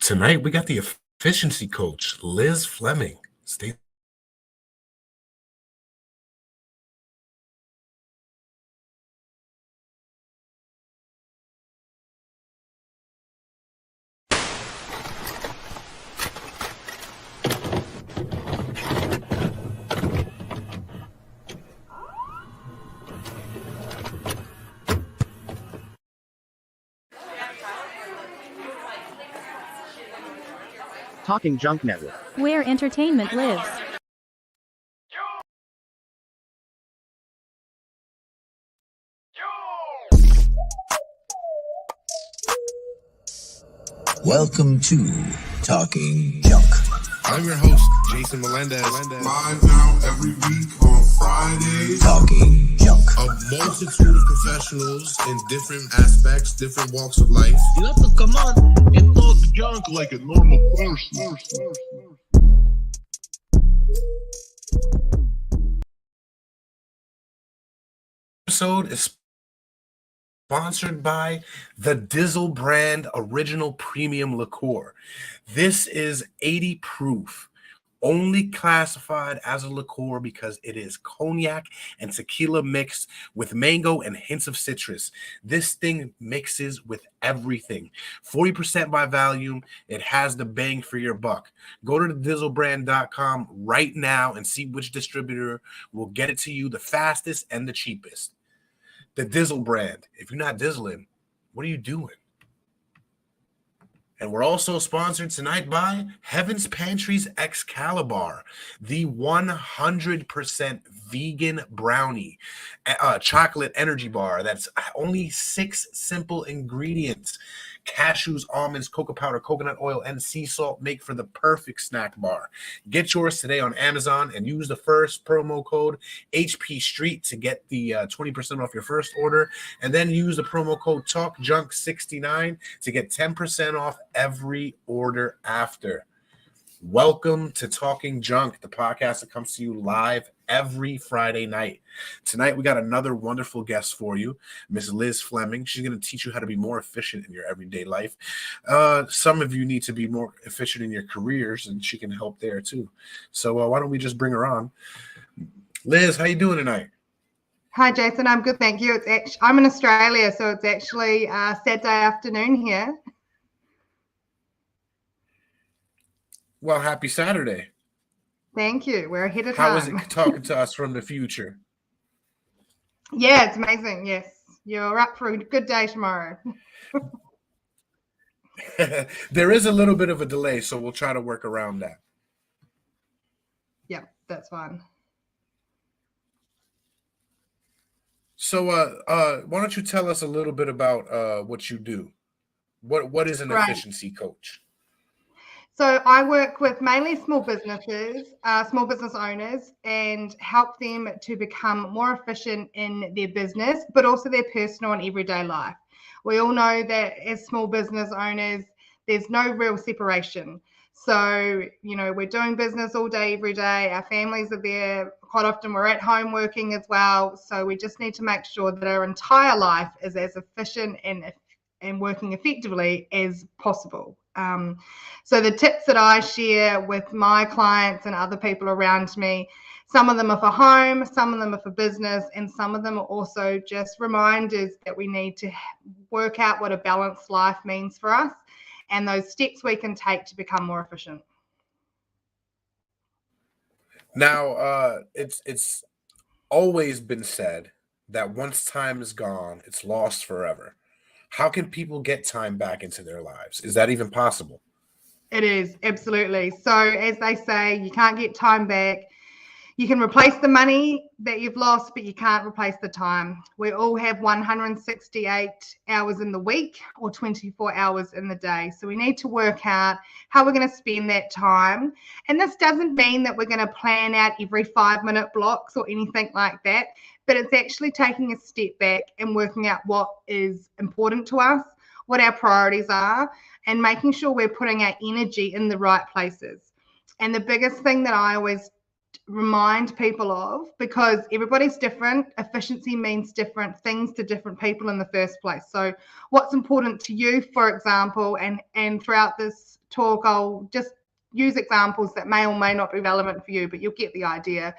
Tonight, we got the efficiency coach, Liz Fleming. Stay Talking Junk Network, where entertainment lives. Welcome to Talking Junk. I'm your host, Jason Melendez. Live now every week on Fridays. Talking Junk. A multitude of professionals in different aspects, different walks of life. You have to come on and talk junk like a normal person. episode is sponsored by the Dizzle brand original premium liqueur. This is 80 proof, only classified as a liqueur because it is cognac and tequila mixed with mango and hints of citrus. This thing mixes with everything. 40% by volume. It has the bang for your buck. Go to thedizzlebrand.com right now and see which distributor will get it to you the fastest and the cheapest. The Dizzle brand. If you're not dizzling, what are you doing? And we're also sponsored tonight by Heaven's Pantry's Excalibur, the 100% vegan brownie chocolate energy bar. That's only 6 simple ingredients. Cashews, almonds, cocoa powder, coconut oil, and sea salt make for the perfect snack bar. Get yours today on Amazon and use the first promo code HP Street to get the 20% off your first order. And then use the promo code TalkJunk69 to get 10% off every order after. Welcome to Talking Junk, the podcast that comes to you live every Friday night. Tonight, we got another wonderful guest for you, Miss Liz Fleming. She's going to teach you how to be more efficient in your everyday life. Some of you need to be more efficient in your careers, and she can help there too. So why don't we just bring her on? Liz, how you doing tonight? Hi, Jason. I'm good, thank you. I'm in Australia, so it's actually Saturday afternoon here. Well, happy Saturday. Thank you. We're ahead of time. How is it talking to us from the future? Yeah, it's amazing. Yes. You're up for a good day tomorrow. There is a little bit of a delay, so we'll try to work around that. Yeah, that's fine. So why don't you tell us a little bit about what you do? What is an efficiency coach? So I work with mainly small businesses, small business owners, and help them to become more efficient in their business, but also their personal and everyday life. We all know that as small business owners, there's no real separation. So, we're doing business all day, every day. Our families are there. Quite often we're at home working as well. So we just need to make sure that our entire life is as efficient and working effectively as possible. So the tips that I share with my clients and other people around me, some of them are for home, some of them are for business, and some of them are also just reminders that we need to work out what a balanced life means for us and those steps we can take to become more efficient. Now, it's always been said that once time is gone, it's lost forever. How can people get time back into their lives? Is that even possible? It is, absolutely. So as they say, you can't get time back. You can replace the money that you've lost, but you can't replace the time. We all have 168 hours in the week or 24 hours in the day. So we need to work out how we're going to spend that time. And this doesn't mean that we're going to plan out every 5-minute blocks or anything like that, but it's actually taking a step back and working out what is important to us, what our priorities are, and making sure we're putting our energy in the right places. And the biggest thing that I always remind people of, because everybody's different. Efficiency means different things to different people in the first place. So what's important to you, for example, and throughout this talk, I'll just use examples that may or may not be relevant for you, but you'll get the idea.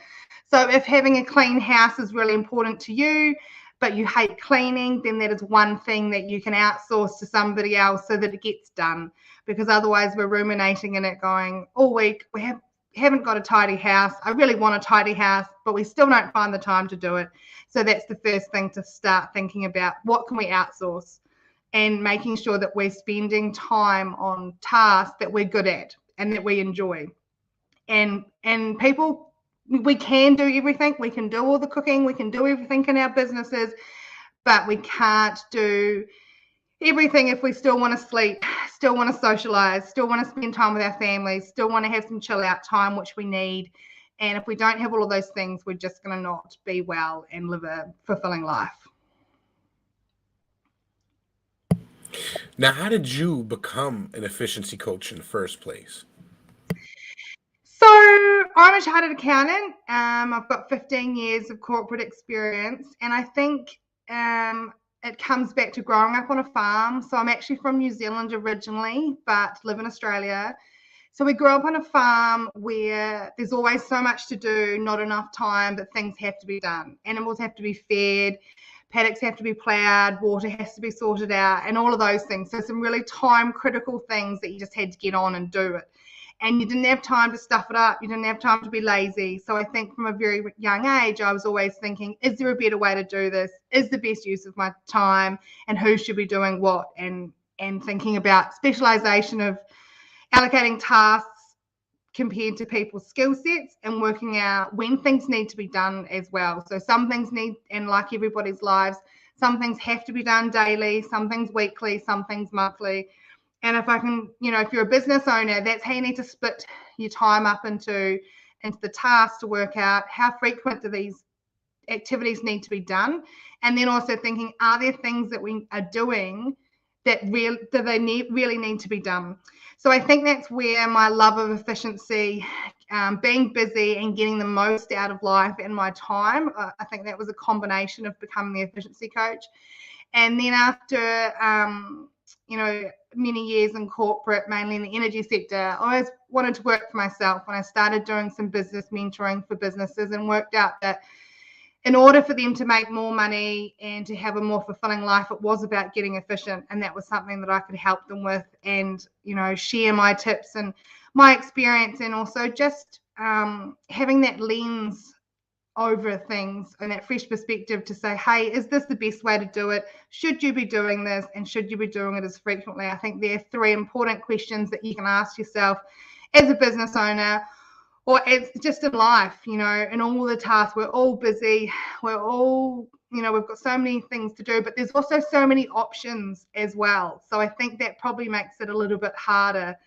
So if having a clean house is really important to you, but you hate cleaning, then that is one thing that you can outsource to somebody else so that it gets done. Because otherwise we're ruminating in it going, all week, we haven't got a tidy house. I really want a tidy house, but we still don't find the time to do it. So that's the first thing to start thinking about. What can we outsource? And making sure that we're spending time on tasks that we're good at and that we enjoy. And people, we can do everything. We can do all the cooking. We can do everything in our businesses, but we can't do everything if we still want to sleep, still want to socialize, still want to spend time with our families, still want to have some chill out time, which we need. And if we don't have all of those things, we're just going to not be well and live a fulfilling life. Now, how did you become an efficiency coach in the first place? So I'm a chartered accountant. I've got 15 years of corporate experience, and I think it comes back to growing up on a farm. So I'm actually from New Zealand originally, but live in Australia. So we grew up on a farm where there's always so much to do, not enough time, but things have to be done. Animals have to be fed, paddocks have to be ploughed, water has to be sorted out, and all of those things. So some really time critical things that you just had to get on and do it. And you didn't have time to stuff it up. You didn't have time to be lazy. So I think from a very young age, I was always thinking, is there a better way to do this? Is the best use of my time? And who should be doing what? And thinking about specialization of allocating tasks compared to people's skill sets and working out when things need to be done as well. So some things need, and like everybody's lives, some things have to be done daily, some things weekly, some things monthly. And if I can, if you're a business owner, that's how you need to split your time up into the tasks to work out how frequent do these activities need to be done. And then also thinking, are there things that we are doing that really need to be done? So I think that's where my love of efficiency, being busy and getting the most out of life and my time, I think that was a combination of becoming the efficiency coach. And then after, many years in corporate, mainly in the energy sector, I always wanted to work for myself. When I started doing some business mentoring for businesses and worked out that in order for them to make more money and to have a more fulfilling life, it was about getting efficient. And that was something that I could help them with and, share my tips and my experience, and also just having that lens over things and that fresh perspective to say, hey, is this the best way to do it? Should you be doing this? And should you be doing it as frequently? I think there are three important questions that you can ask yourself as a business owner, or it's just in life, and all the tasks. We're all busy. We're all, we've got so many things to do, but there's also so many options as well. So I think that probably makes it a little bit harder.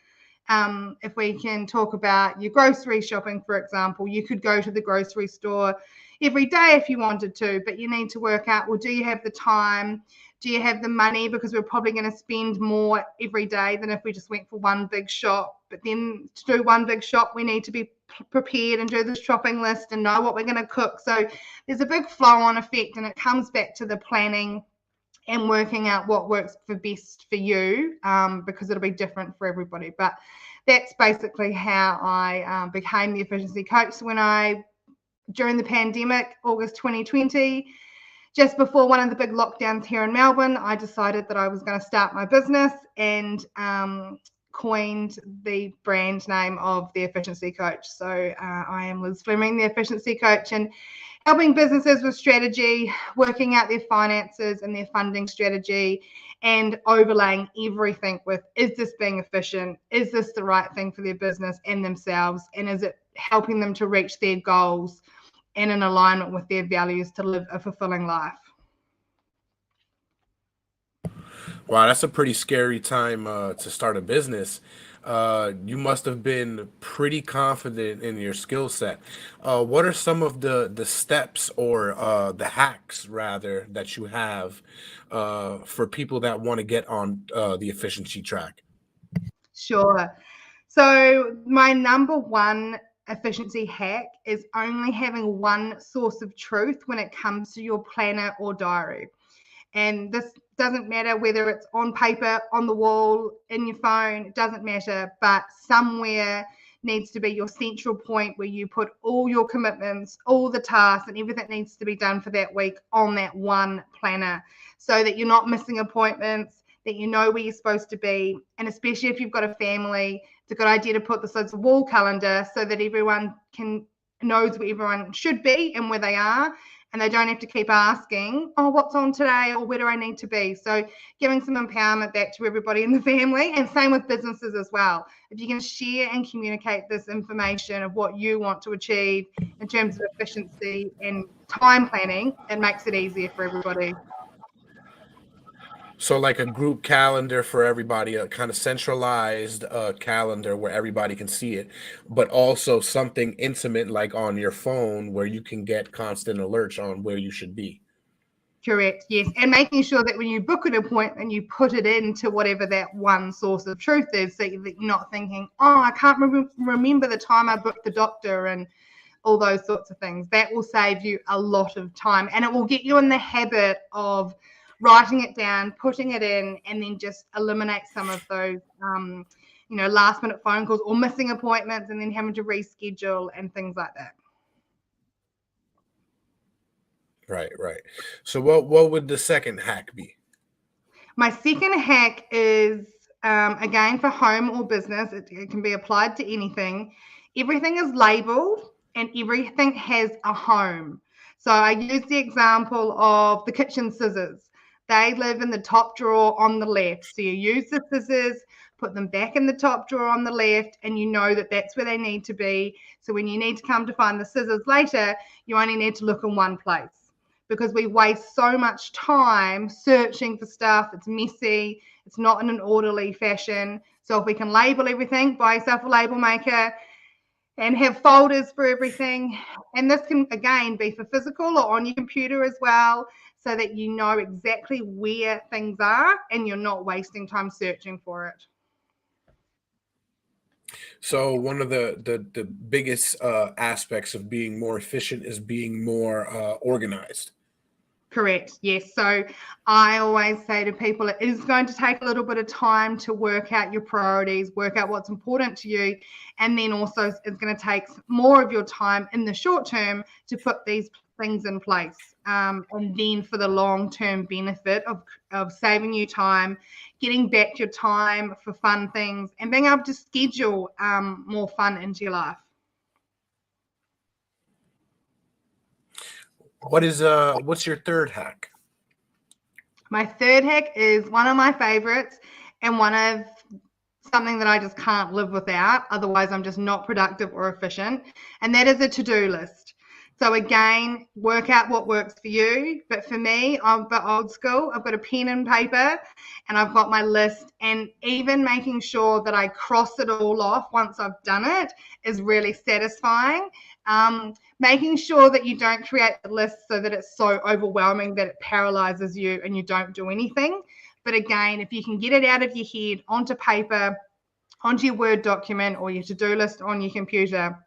If we can talk about your grocery shopping, for example, you could go to the grocery store every day if you wanted to, but you need to work out, well, do you have the time? Do you have the money? Because we're probably going to spend more every day than if we just went for one big shop. But then to do one big shop, we need to be prepared and do the shopping list and know what we're going to cook. So there's a big flow-on effect, and it comes back to the planning and working out what works for best for you, because it'll be different for everybody. But that's basically how I became the efficiency coach. So during the pandemic, August 2020, just before one of the big lockdowns here in Melbourne, I decided that I was going to start my business and coined the brand name of the Efficiency Coach. So I am Liz Fleming, the Efficiency Coach, and helping businesses with strategy, working out their finances and their funding strategy, and overlaying everything with, is this being efficient? Is this the right thing for their business and themselves? And is it helping them to reach their goals and in alignment with their values to live a fulfilling life? Wow, that's a pretty scary time to start a business. You must have been pretty confident in your skill set. What are some of the steps or the hacks, rather, that you have for people that want to get on the efficiency track? Sure. So my number one efficiency hack is only having one source of truth when it comes to your planner or diary. And this doesn't matter whether it's on paper, on the wall, in your phone, it doesn't matter, but somewhere needs to be your central point where you put all your commitments, all the tasks, and everything that needs to be done for that week on that one planner, so that you're not missing appointments, that you know where you're supposed to be. And especially if you've got a family, it's a good idea to put this as a wall calendar so that everyone knows where everyone should be and where they are, and they don't have to keep asking, oh, what's on today, or where do I need to be? So giving some empowerment back to everybody in the family, and same with businesses as well. If you can share and communicate this information of what you want to achieve in terms of efficiency and time planning, it makes it easier for everybody. So like a group calendar for everybody, a kind of centralized calendar where everybody can see it, but also something intimate like on your phone where you can get constant alerts on where you should be. Correct, yes. And making sure that when you book an appointment, you put it into whatever that one source of truth is, so that you're not thinking, oh, I can't remember the time I booked the doctor and all those sorts of things. That will save you a lot of time, and it will get you in the habit of writing it down, putting it in, and then just eliminate some of those last minute phone calls or missing appointments and then having to reschedule and things like that. Right. So what would the second hack be? My second hack is, again, for home or business. It can be applied to anything. Everything is labeled and everything has a home. So I use the example of the kitchen scissors. They live in the top drawer on the left. So you use the scissors, put them back in the top drawer on the left, and you know that that's where they need to be. So when you need to come to find the scissors later, you only need to look in one place, because we waste so much time searching for stuff. It's messy. It's not in an orderly fashion. So if we can label everything, buy yourself a label maker and have folders for everything. And this can, again, be for physical or on your computer as well, so that you know exactly where things are and you're not wasting time searching for it. So one of the biggest aspects of being more efficient is being more organized. Correct. Yes. So I always say to people, it is going to take a little bit of time to work out your priorities, work out what's important to you. And then also it's going to take more of your time in the short term to put these things in place. And then for the long-term benefit of saving you time, getting back your time for fun things, and being able to schedule more fun into your life. What's your third hack? My third hack is one of my favorites, and one of something that I just can't live without. Otherwise, I'm just not productive or efficient. And that is a to-do list. So again, work out what works for you. But for me, I'm a bit old school. I've got a pen and paper and I've got my list, and even making sure that I cross it all off once I've done it is really satisfying. Making sure that you don't create the list so that it's so overwhelming that it paralyzes you and you don't do anything. But again, if you can get it out of your head onto paper, onto your Word document or your to-do list on your computer,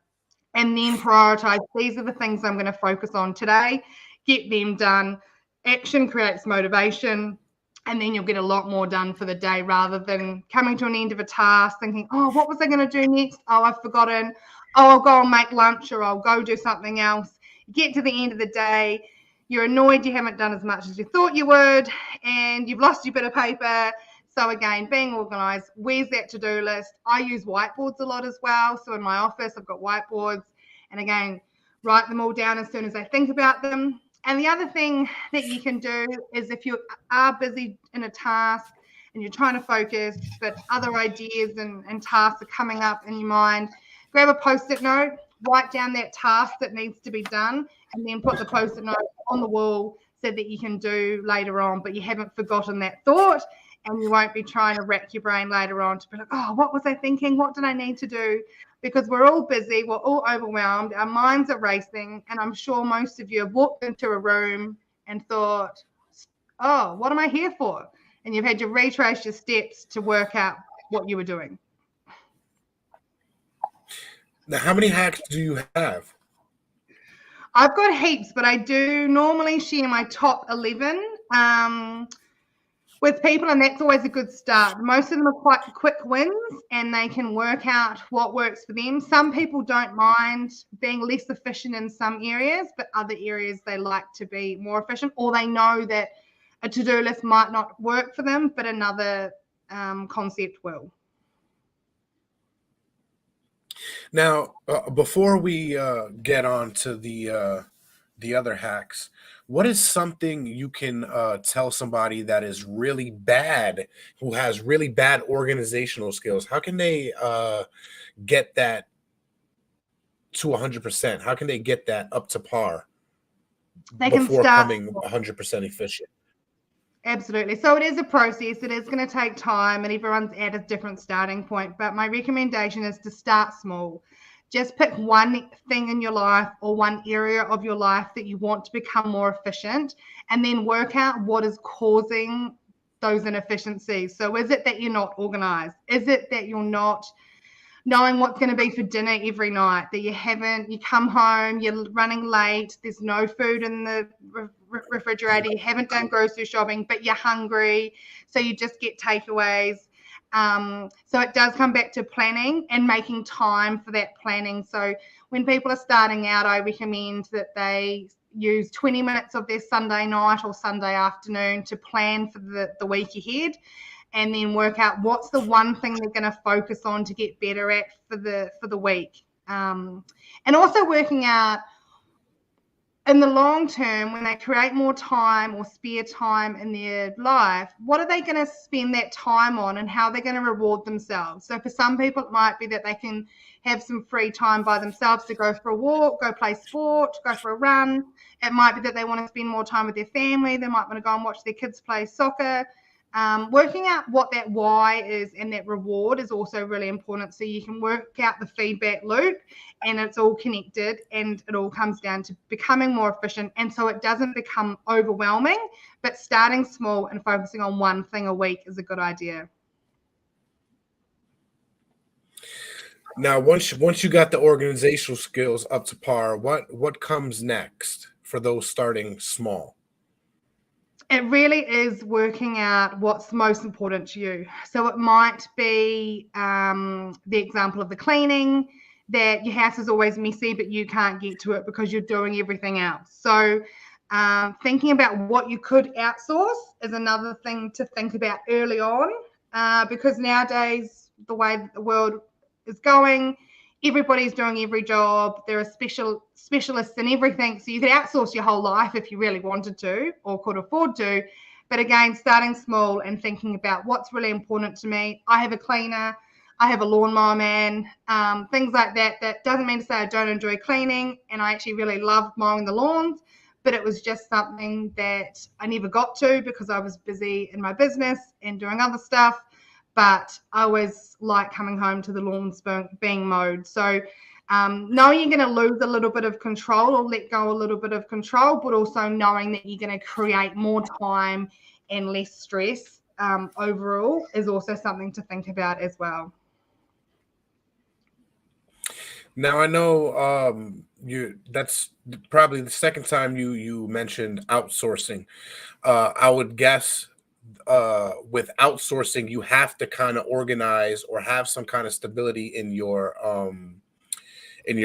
and then prioritize, these are the things I'm going to focus on today, get them done. Action creates motivation, and then you'll get a lot more done for the day, rather than coming to an end of a task thinking, oh, what was I going to do next? Oh, I've forgotten. Oh, I'll go and make lunch, or I'll go do something else. You get to the end of the day, you're annoyed you haven't done as much as you thought you would, and you've lost your bit of paper. So again, being organized, where's that to-do list? I use whiteboards a lot as well. So in my office, I've got whiteboards, and again, write them all down as soon as I think about them. And the other thing that you can do is, if you are busy in a task and you're trying to focus, but other ideas and tasks are coming up in your mind, grab a Post-it note, write down that task that needs to be done, and then put the Post-it note on the wall so that you can do later on, but you haven't forgotten that thought. And you won't be trying to rack your brain later on to be like, oh, what was I thinking? What did I need to do? Because we're all busy. We're all overwhelmed. Our minds are racing. And I'm sure most of you have walked into a room and thought, oh, what am I here for? And you've had to retrace your steps to work out what you were doing. Now, how many hacks do you have? I've got heaps, but I do normally share my top 11 with people, and that's always a good start. Most of them are quite quick wins, and they can work out what works for them. Some people don't mind being less efficient in some areas, but other areas they like to be more efficient, or they know that a to-do list might not work for them, but another concept will. Now, before we get on to the other hacks, what is something you can tell somebody that is really bad, who has really bad organizational skills? How can they get that to 100%? How can they get that up to par They can before start. coming 100% efficient? Absolutely. So it is a process. It is going to take time, and everyone's at a different starting point. But my recommendation is to start small. Just pick one thing in your life or one area of your life that you want to become more efficient, and then work out what is causing those inefficiencies. So is it that you're not organized? Is it that you're not knowing what's going to be for dinner every night, that you come home, you're running late, there's no food in the refrigerator, you haven't done grocery shopping, but you're hungry, so you just get takeaways. So it does come back to planning and making time for that planning. So when people are starting out, I recommend that they use 20 minutes of their Sunday night or Sunday afternoon to plan for the week ahead, and then work out what's the one thing they're going to focus on to get better at for the week. And also working out in the long term, when they create more time or spare time in their life, what are they going to spend that time on, and how they're going to reward themselves. So for some people, it might be that they can have some free time by themselves to go for a walk, go play sport, go for a run. It might be that they want to spend more time with their family. They might want to go and watch their kids play soccer. Working out what that why is and that reward is also really important, so you can work out the feedback loop, and it's all connected, and it all comes down to becoming more efficient. And so it doesn't become overwhelming, but starting small and focusing on one thing a week is a good idea. Now, once you got the organizational skills up to par, what comes next for those starting small? It really is working out what's most important to you. So it might be the example of the cleaning, that your house is always messy, but you can't get to it because you're doing everything else. So thinking about what you could outsource is another thing to think about early on, because nowadays, the way the world is going, everybody's doing every job. There are specialists in everything. So you could outsource your whole life if you really wanted to or could afford to. But again, starting small and thinking about what's really important to me. I have a cleaner, I have a lawnmower man, things like that. That doesn't mean to say I don't enjoy cleaning, and I actually really love mowing the lawns, but it was just something that I never got to because I was busy in my business and doing other stuff. But I always like coming home to the lawns being mowed. So knowing you're going to lose a little bit of control or let go a little bit of control, but also knowing that you're going to create more time and less stress overall is also something to think about as well. Now, I know that's probably the second time you mentioned outsourcing. I would guess with outsourcing, you have to kind of organize or have some kind of stability in your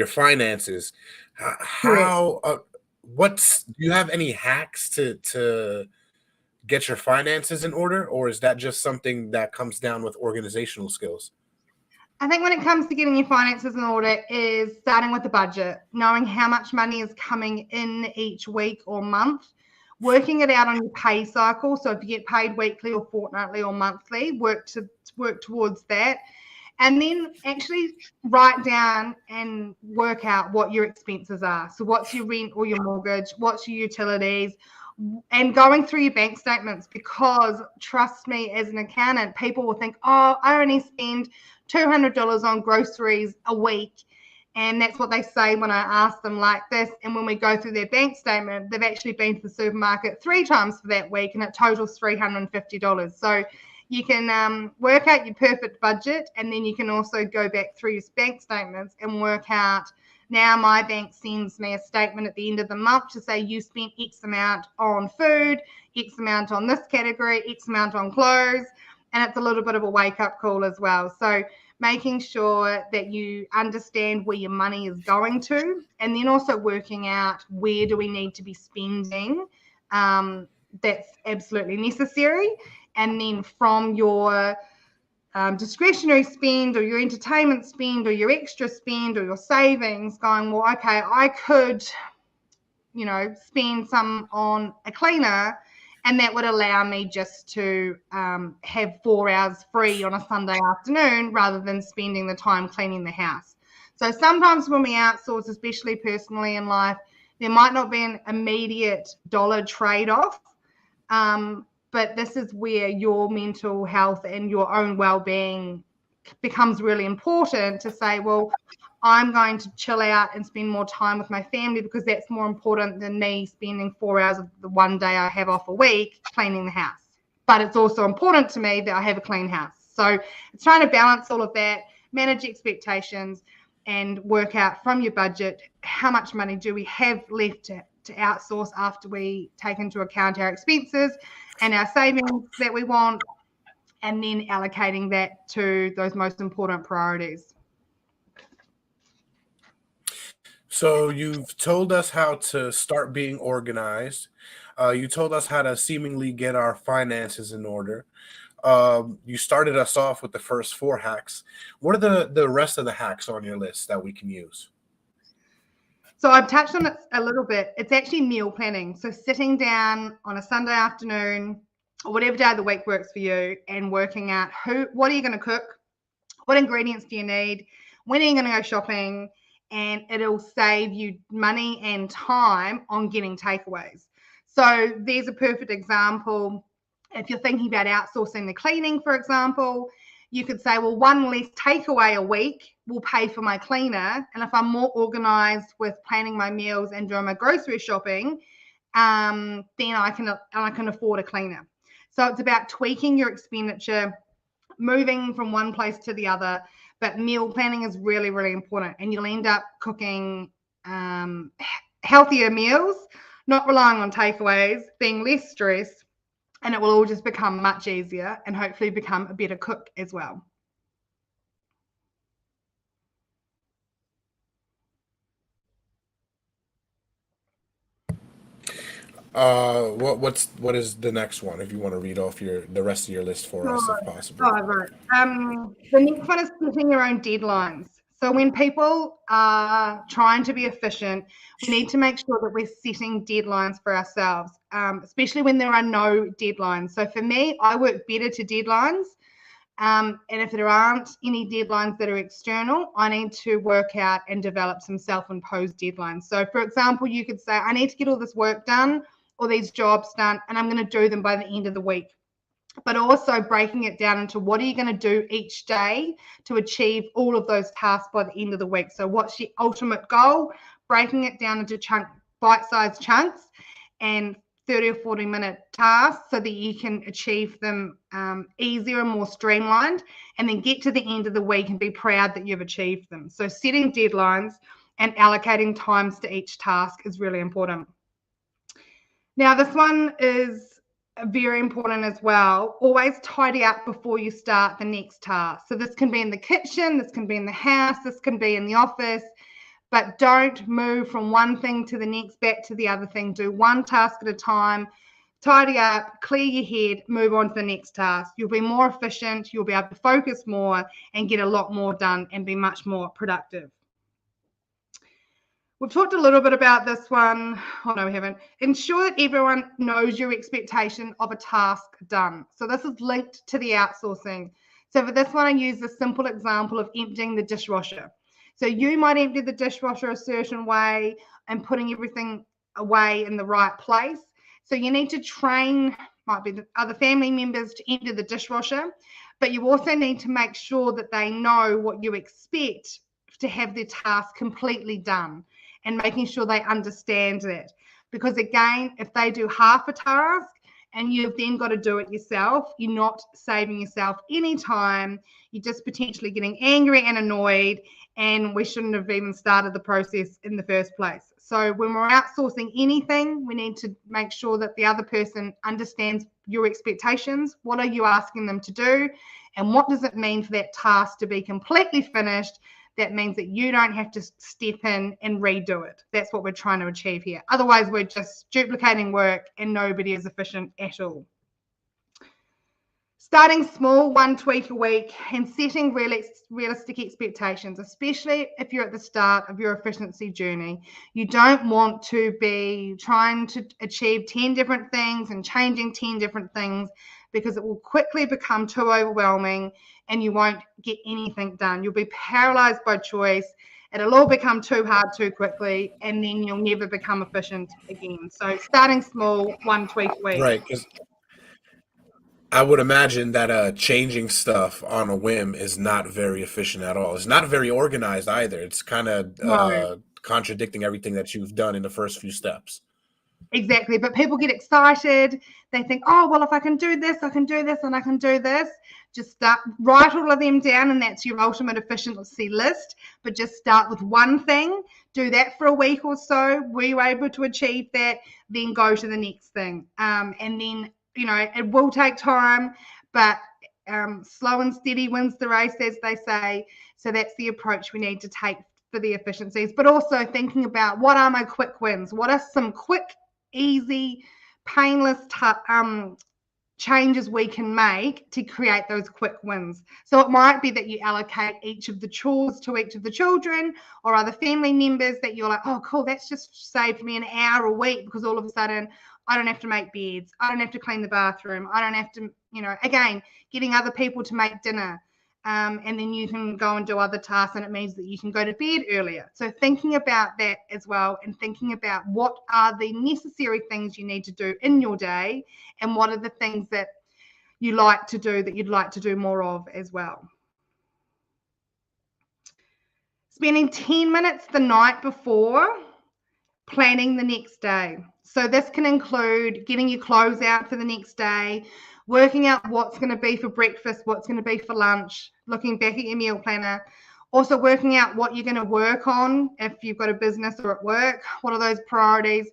finances. How what's do you have any hacks to get your finances in order, or is that just something that comes down with organizational skills? I think when it comes to getting your finances in order is starting with the budget, knowing how much money is coming in each week or month, working it out on your pay cycle. So if you get paid weekly or fortnightly or monthly, work towards that. And then actually write down and work out what your expenses are. So what's your rent or your mortgage? What's your utilities? And going through your bank statements, because trust me, as an accountant, people will think, oh, I only spend $200 on groceries a week. And that's what they say when I ask them like this. And when we go through their bank statement, they've actually been to the supermarket 3 times for that week, and it totals $350. So You can work out your perfect budget, and then you can also go back through your bank statements and work out, now my bank sends me a statement at the end of the month to say you spent X amount on food, X amount on this category, X amount on clothes, and it's a little bit of a wake-up call as well. So making sure that you understand where your money is going to, and then also working out where do we need to be spending that's absolutely necessary. And then from your discretionary spend or your entertainment spend or your extra spend or your savings, going, well, okay, I could, spend some on a cleaner, and that would allow me just to have 4 hours free on a Sunday afternoon rather than spending the time cleaning the house. So sometimes when we outsource, especially personally in life, there might not be an immediate dollar trade-off, but this is where your mental health and your own well-being becomes really important, to say, well, I'm going to chill out and spend more time with my family because that's more important than me spending 4 hours of the one day I have off a week cleaning the house. But it's also important to me that I have a clean house. So it's trying to balance all of that, manage expectations, and work out from your budget how much money do we have left to outsource after we take into account our expenses and our savings that we want, and then allocating that to those most important priorities. So you've told us how to start being organized. You told us how to seemingly get our finances in order. You started us off with the first 4 hacks. What are the rest of the hacks on your list that we can use? So I've touched on it a little bit. It's actually meal planning. So sitting down on a Sunday afternoon or whatever day of the week works for you and working out what are you going to cook? What ingredients do you need? When are you going to go shopping? And it'll save you money and time on getting takeaways. So there's a perfect example. If you're thinking about outsourcing the cleaning, for example, you could say, well, 1 less takeaway a week will pay for my cleaner. And if I'm more organized with planning my meals and doing my grocery shopping, then I can afford a cleaner. So it's about tweaking your expenditure, moving from one place to the other. But meal planning is really, really important. And you'll end up cooking healthier meals, not relying on takeaways, being less stressed, and it will all just become much easier and hopefully become a better cook as well. What is the next one? If you want to read off the rest of your list for us, if possible. Oh, right. The next one is setting your own deadlines. So when people are trying to be efficient, we need to make sure that we're setting deadlines for ourselves, especially when there are no deadlines. So for me, I work better to deadlines. And if there aren't any deadlines that are external, I need to work out and develop some self-imposed deadlines. So for example, you could say, I need to get all this work done or these jobs done, and I'm going to do them by the end of the week. But also breaking it down into what are you going to do each day to achieve all of those tasks by the end of the week. So what's your ultimate goal? Breaking it down into bite-sized chunks and 30 or 40-minute tasks so that you can achieve them easier and more streamlined, and then get to the end of the week and be proud that you've achieved them. So setting deadlines and allocating times to each task is really important. Now, this one is very important as well. Always tidy up before you start the next task. So this can be in the kitchen, this can be in the house, this can be in the office, but don't move from one thing to the next, back to the other thing. Do one task at a time, tidy up, clear your head, move on to the next task. You'll be more efficient, you'll be able to focus more and get a lot more done and be much more productive. We've talked a little bit about this one. Oh, no, we haven't. Ensure that everyone knows your expectation of a task done. So this is linked to the outsourcing. So for this one, I use a simple example of emptying the dishwasher. So you might empty the dishwasher a certain way and putting everything away in the right place. So you need to train, might be the other family members, to empty the dishwasher, but you also need to make sure that they know what you expect to have their task completely done, and making sure they understand that. Because again, if they do half a task and you've then got to do it yourself. You're not saving yourself any time. You're just potentially getting angry and annoyed, and we shouldn't have even started the process in the first place. So when we're outsourcing anything, we need to make sure that the other person understands your expectations. What are you asking them to do? And what does it mean for that task to be completely finished? That means that you don't have to step in and redo it. That's what we're trying to achieve here. Otherwise, we're just duplicating work and nobody is efficient at all. Starting small, 1 tweak a week, and setting realistic expectations, especially if you're at the start of your efficiency journey. You don't want to be trying to achieve 10 different things and changing 10 different things, because it will quickly become too overwhelming and you won't get anything done. You'll be paralyzed by choice. It'll all become too hard too quickly, and then you'll never become efficient again. So starting small, 1 tweak a week. Right, because I would imagine that changing stuff on a whim is not very efficient at all. It's not very organized either. It's kind of No. contradicting everything that you've done in the first few steps. Exactly. But people get excited. They think, oh, well, if I can do this, I can do this, and I can do this. Just write all of them down, and that's your ultimate efficiency list. But just start with one thing. Do that for a week or so. Were you able to achieve that? Then go to the next thing. And then, it will take time, but slow and steady wins the race, as they say. So that's the approach we need to take for the efficiencies. But also thinking about, what are my quick wins? What are some quick, easy, painless changes we can make to create those quick wins? So it might be that you allocate each of the chores to each of the children or other family members, that you're like, oh, cool, that's just saved me an hour a week, because all of a sudden I don't have to make beds. I don't have to clean the bathroom. I don't have to, again, getting other people to make dinner. And then you can go and do other tasks, and it means that you can go to bed earlier. So thinking about that as well, and thinking about what are the necessary things you need to do in your day, and what are the things that you like to do that you'd like to do more of as well. Spending 10 minutes the night before planning the next day. So this can include getting your clothes out for the next day, working out what's going to be for breakfast, what's going to be for lunch, looking back at your meal planner, also working out what you're going to work on if you've got a business or at work, what are those priorities,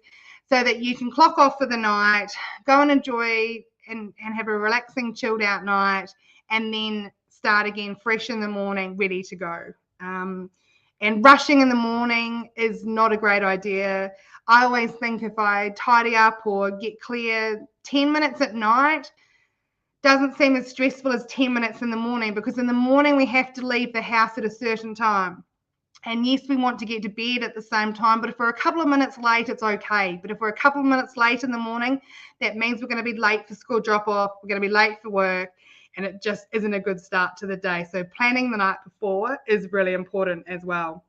so that you can clock off for the night, go and enjoy and have a relaxing, chilled out night, and then start again fresh in the morning, ready to go. And rushing in the morning is not a great idea. I always think if I tidy up or get clear, 10 minutes at night doesn't seem as stressful as 10 minutes in the morning, because in the morning we have to leave the house at a certain time. And yes, we want to get to bed at the same time, but if we're a couple of minutes late, it's okay. But if we're a couple of minutes late in the morning, that means we're going to be late for school drop-off, we're going to be late for work, and it just isn't a good start to the day. So planning the night before is really important as well.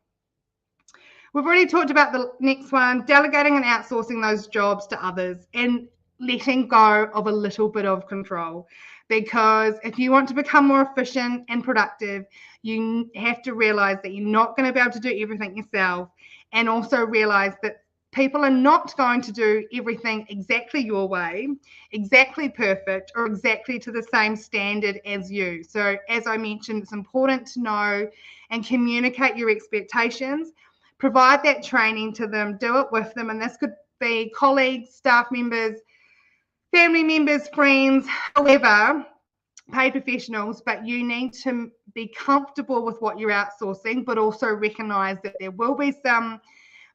We've already talked about the next one, delegating and outsourcing those jobs to others, and letting go of a little bit of control. Because if you want to become more efficient and productive, you have to realize that you're not going to be able to do everything yourself, and also realize that people are not going to do everything exactly your way, exactly perfect, or exactly to the same standard as you. So as I mentioned, it's important to know and communicate your expectations, provide that training to them, do it with them. And this could be colleagues, staff members, family members, friends, whoever, paid professionals, but you need to be comfortable with what you're outsourcing, but also recognize that there will be some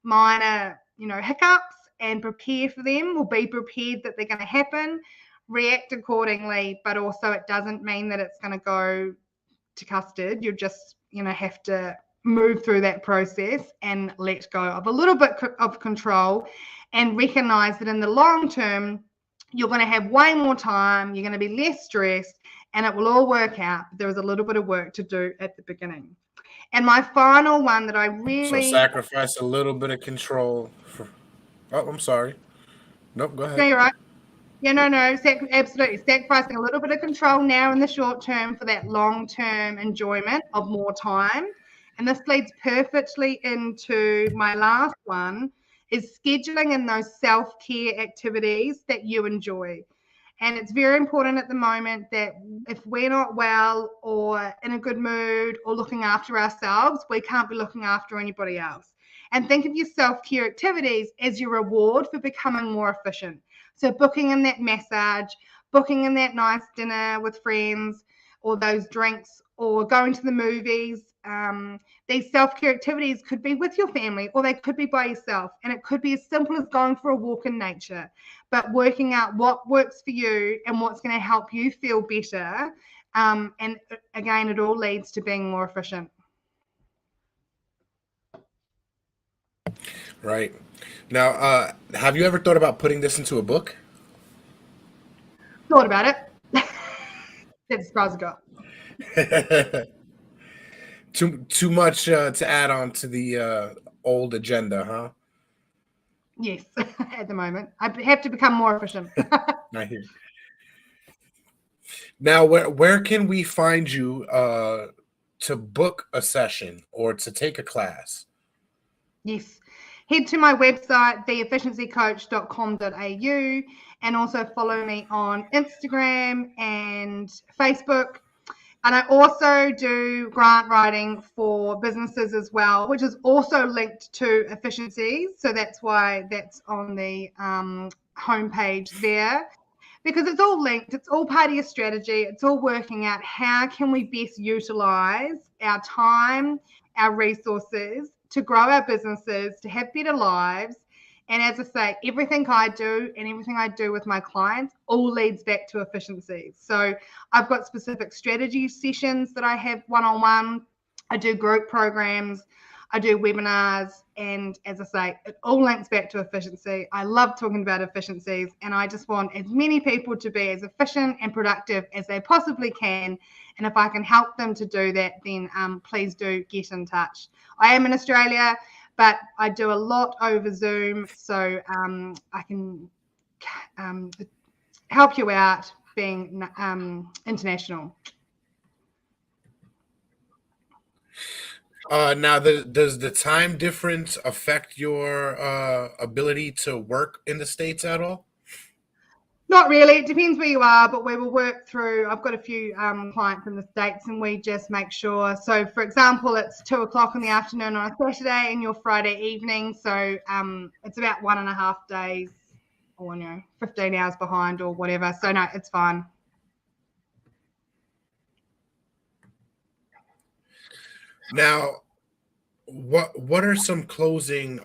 minor, hiccups, and prepare for them, or be prepared that they're going to happen, react accordingly, but also it doesn't mean that it's going to go to custard. You just, have to move through that process and let go of a little bit of control, and recognize that in the long term, you're going to have way more time, you're going to be less stressed, and it will all work out. There is a little bit of work to do at the beginning. And my final one that I really... So sacrifice a little bit of control for... Oh, I'm sorry. Nope, go ahead. No, you're right. Yeah, no, absolutely. Sacrificing a little bit of control now in the short term for that long-term enjoyment of more time. And this leads perfectly into my last one, is scheduling in those self-care activities that you enjoy. And it's very important at the moment that if we're not well or in a good mood or looking after ourselves, we can't be looking after anybody else. And think of your self-care activities as your reward for becoming more efficient. So booking in that massage, booking in that nice dinner with friends, or those drinks, or going to the movies. These self-care activities could be with your family, or they could be by yourself. And it could be as simple as going for a walk in nature, but working out what works for you and what's going to help you feel better. And again, it all leads to being more efficient. Right. Now, have you ever thought about putting this into a book? Thought about it. That's as far as I got. Too much to add on to the old agenda, huh? Yes, at the moment. I have to become more efficient. I hear. Now, where can we find you to book a session or to take a class? Yes. Head to my website, theefficiencycoach.com.au, and also follow me on Instagram and Facebook. And I also do grant writing for businesses as well, which is also linked to Effiencies. So that's why that's on the homepage there, because it's all linked. It's all part of your strategy. It's all working out how can we best utilize our time, our resources to grow our businesses, to have better lives. And as I say, everything I do and everything I do with my clients all leads back to efficiencies. So I've got specific strategy sessions that I have one-on-one. I do group programs. I do webinars. And as I say, it all links back to efficiency. I love talking about efficiencies, and I just want as many people to be as efficient and productive as they possibly can. And if I can help them to do that, then please do get in touch. I am in Australia, but I do a lot over Zoom, so I can help you out being international. Now, does the time difference affect your ability to work in the States at all? Not really. It depends where you are, but we will work through. I've got a few clients in the States, and we just make sure. So, for example, it's 2:00 in the afternoon on a Saturday and your Friday evening. So it's about 1.5 days, or 15 hours behind or whatever. So no, it's fine. Now, what are some closing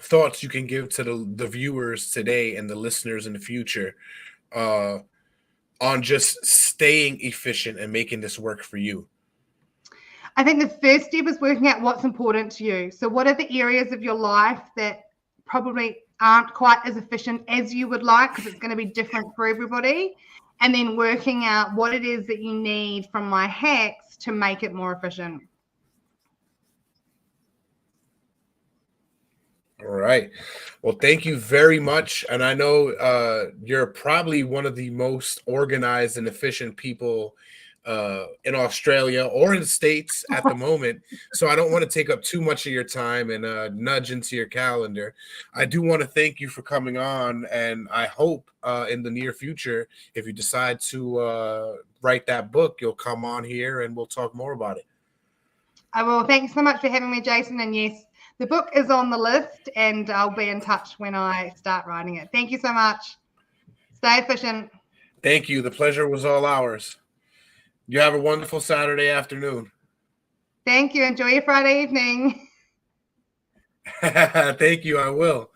thoughts you can give to the viewers today and the listeners in the future on just staying efficient and making this work for you? I think the first step is working out what's important to you. So what are the areas of your life that probably aren't quite as efficient as you would like, because it's going to be different for everybody, and then working out what it is that you need from my hacks to make it more efficient. All right. Well, thank you very much. And I know you're probably one of the most organized and efficient people in Australia or in the States at the moment. So I don't want to take up too much of your time and nudge into your calendar. I do want to thank you for coming on. And I hope in the near future, if you decide to write that book, you'll come on here and we'll talk more about it. I will. Thanks so much for having me, Jason. And yes, the book is on the list, and I'll be in touch when I start writing it. Thank you so much. Stay efficient. Thank you. The pleasure was all ours. You have a wonderful Saturday afternoon. Thank you. Enjoy your Friday evening. Thank you. I will.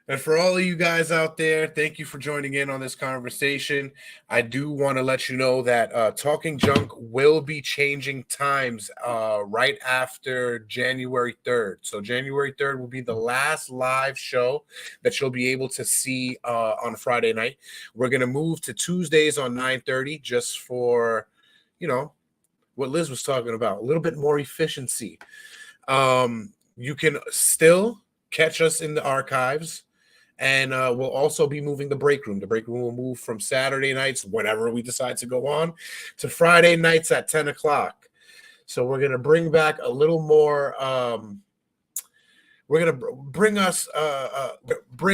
And for all of you guys out there, thank you for joining in on this conversation. I do want to let you know that Talking Junk will be changing times right after January 3rd. So January 3rd will be the last live show that you'll be able to see on Friday night. We're going to move to Tuesdays on 9:30 just for, what Liz was talking about, a little bit more efficiency. You can still catch us in the archives. And we'll also be moving the break room. The break room will move from Saturday nights, whenever we decide to go on, to Friday nights at 10 o'clock. So we're going to bring back a little more we're gonna bring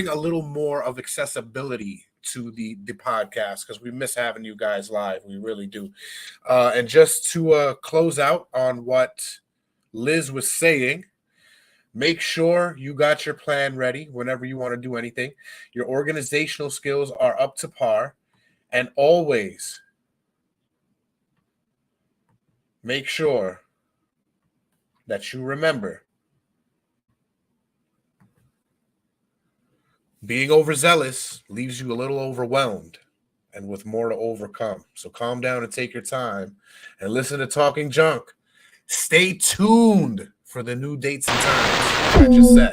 a little more of accessibility to the podcast because we miss having you guys live. We really do. And just to close out on what Liz was saying, make sure you got your plan ready whenever you want to do anything. Your organizational skills are up to par, and always make sure that you remember being overzealous leaves you a little overwhelmed and with more to overcome. So calm down and take your time and listen to Talking Junk. Stay tuned for the new dates and times I just said.